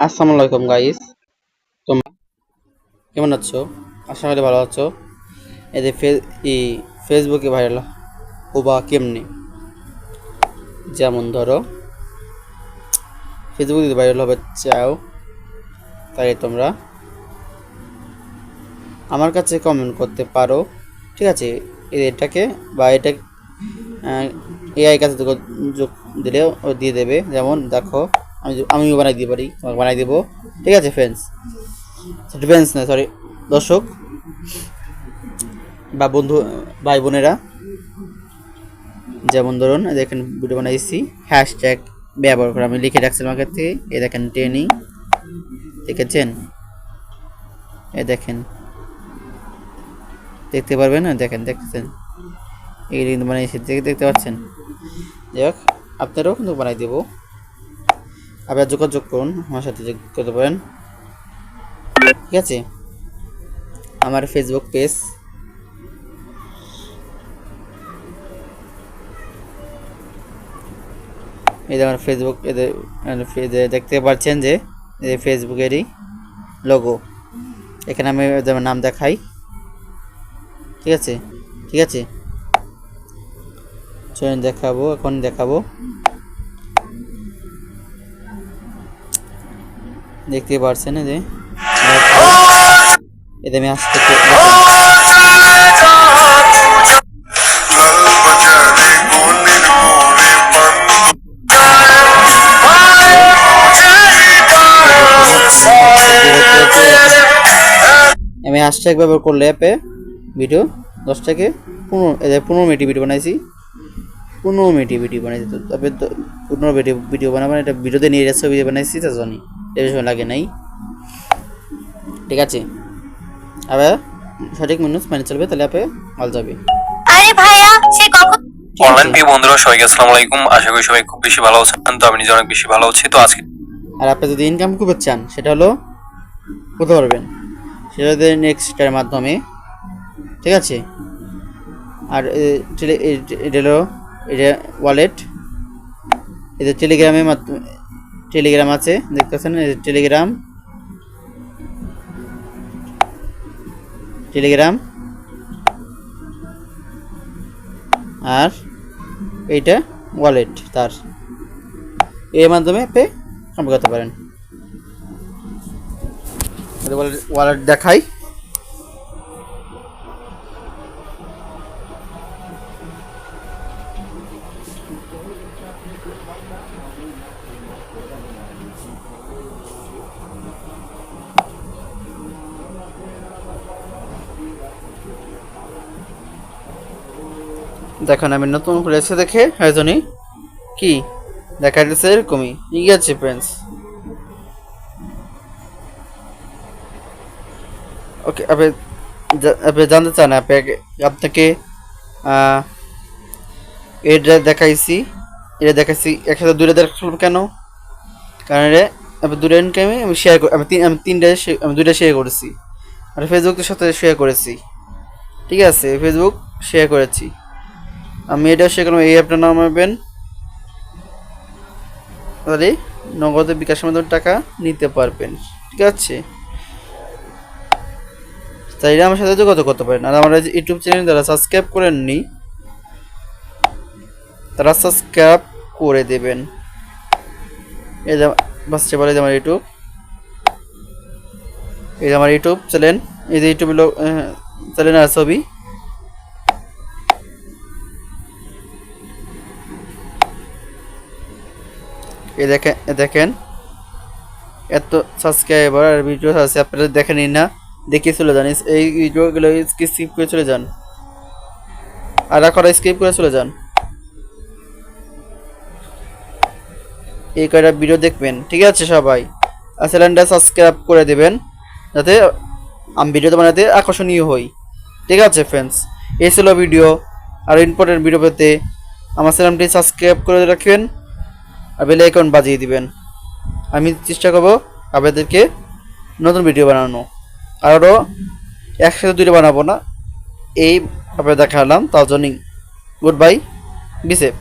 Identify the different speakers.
Speaker 1: আসসালামু আলাইকুম গাইস, তোমরা কেমন আছো? আশা করি ভালো আছো। এই যে ফেসবুকে ভাইরাল হবা কেমনে, যেমন ধরো ফেসবুকে যদি ভাইরাল হবে চাও, তাই তোমরা আমার কাছে কমেন্ট করতে পারো। ঠিক আছে, এটাকে বা এটা এআই কাছে যোগ দিলেও ও দিয়ে দেবে। যেমন দেখো, আমিও বানাই দিতে পারি, তোমাকে বানাই দেবো। ঠিক আছে ফ্রেন্ডস, ফ্রেন্ডস না সরি, দর্শক বা বন্ধু, ভাই বোনেরা, যেমন ধরুন দেখেন ভিডিও বানাইছি, হ্যাশট্যাগ ব্যবহার করে আমি লিখে রাখছিলাম আগের থেকে। এই দেখেন ট্রেনিং, দেখেছেন? এই দেখেন, দেখতে পারবেন না? দেখেন, দেখতেছেন? এই কিন্তু বানাইছি, দেখতে পাচ্ছেন? যাই হোক, আপনারাও কিন্তু বানাই দেবো। আপনারা যোগাযোগ করুন, আমার সাথে যোগ করতে পারেন। ঠিক আছে, আমার ফেসবুক পেজ, এই যে আমার ফেসবুক, এদের দেখতে পাচ্ছেন যে ফেসবুকেরই লোগো। এখানে আমি যেমন নাম দেখাই। ঠিক আছে, ঠিক আছে, চলুন দেখাবো, এখন দেখাবো। দেখতে পাচ্ছেন যে এতে আমি আসতে আমি হ্যাশট্যাগ ব্যবহার করলে অ্যাপে ভিডিও 10 থেকে 15 মিনিট ভিডিও বানাইছি। 15 মিনিট ভিডিও বানাইছি, তো তবে 15 মিনিট ভিডিও বানাবেন। এটা ভিডিওতে নিয়ে যাচ্ছে, ভিডিও বানাইছি তো জানি, এর সময় লাগে নাই। ঠিক আছে, আবার সঠিক মানুষ মানে চলবে, তাহলে অ্যাপে মাল যাবে।
Speaker 2: আরে ভাইয়া, সে কখন
Speaker 3: অনলাইন প্রিয় বন্ধুরা সবাইকে আসসালামু আলাইকুম। আশা করি সবাই খুব বেশি ভালো আছেন। তো আমি নিজে অনেক বেশি ভালো আছি। তো আজকে
Speaker 1: আর আপনি যদি ইনকাম করতে চান, সেটা হলো করতে পারবেন, সেটা হচ্ছে নেক্সটের মাধ্যমে। ঠিক আছে, আর এটা হলো এটা ওয়ালেট, এটা টেলিগ্রামের মাধ্যমে, টেলিগ্রাম আছে দেখতেছেন, টেলিগ্রাম, টেলিগ্রাম। আর এইটা ওয়ালেট, তার এর মাধ্যমে পে কাম করতে পারেন। ওয়ালেট দেখাই, দেখেন আমি নতুন খুলেছে দেখে হয়জনই কি দেখা যাচ্ছে এরকমই। ঠিক আছে ফ্রেন্ডস, ওকে। আপনি জানতে চান আপনাকে এটা দেখাইছি, এটা দেখাইছি একসাথে দূরে দেখালাম কেন? কারণ এটা আপনি দূরে ইনকামে আমি শেয়ার আমি দুইটা শেয়ার করেছি, আর ফেসবুকের সাথে শেয়ার করেছি। ঠিক আছে, ফেসবুক শেয়ার করেছি, আমি এটাও শেয়ার করলাম। এই অ্যাপটা নামাবেন, তাহলে নগদে বিকাশের মাধ্যমে টাকা নিতে পারবেন। ঠিক আছে, তাই আমার সাথে যোগাযোগ করতে পারেন। আর আমার ইউটিউব চ্যানেল যারা সাবস্ক্রাইব করেননি, তারা সাবস্ক্রাইব করে দেবেন। এই যে বাসছে বলে আমার ইউটিউব, এই যে আমার ইউটিউব চ্যানেল, এই যে ইউটিউব চ্যানেল আর ছবি। এই দেখেন এত সাবস্ক্রাইবার আর ভিডিও আছে, আপনারা দেখেনই না, দেখে চলে যান। এই ভিডিওগুলো স্কিপ করে চলে যান, আর এখন স্কিপ করে চলে যান। এই কয়টা ভিডিও দেখবেন। ঠিক আছে সবাই, আর চ্যানেলটা সাবস্ক্রাইব করে দেবেন, যাতে আমি ভিডিওতে বানাতে আকর্ষণীয় হই। ঠিক আছে ফ্রেন্ডস, এই ছিল ভিডিও। আর ইম্পর্টেন্ট ভিডিও পেতে আমার চ্যানেলটি সাবস্ক্রাইব করে রাখবেন আর বেল আইকন বাজিয়ে দিবেন। আমি চেষ্টা করব আপনাদেরকে নতুন ভিডিও বানানো, আরও একসাথে দুটো বানাবো না, এই আপনাদের দেখালাম। তার জন্যই গুড বাই, বি সেফ।